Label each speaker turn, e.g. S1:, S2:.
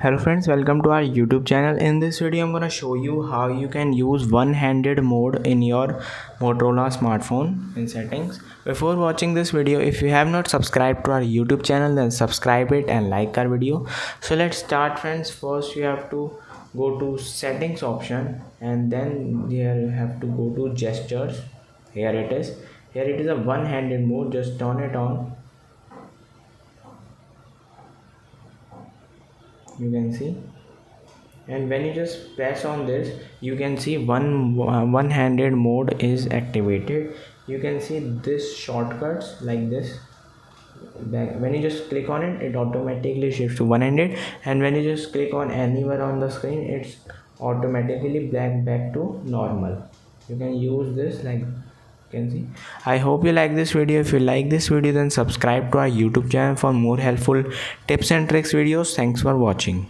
S1: Hello friends, welcome to our YouTube channel. In this video I'm gonna show you how you can use one-handed mode in your Motorola smartphone in settings. Before watching this video, if you have not subscribed to our YouTube channel, then subscribe it and like our video. So let's start friends. First you have to go to settings option, and then here you have to go to gestures. Here it is. Here it is a one-handed mode. Just turn it on. You can see, and when you just press on this, you can see one-handed mode is activated. You can see this shortcuts like this. When you just click on it, it automatically shifts to one-handed, and when you just click on anywhere on the screen, it's automatically back to normal. You can use this like you can see. I hope you like this video. If you like this video, then subscribe to our YouTube channel for more helpful tips and tricks videos. Thanks for watching.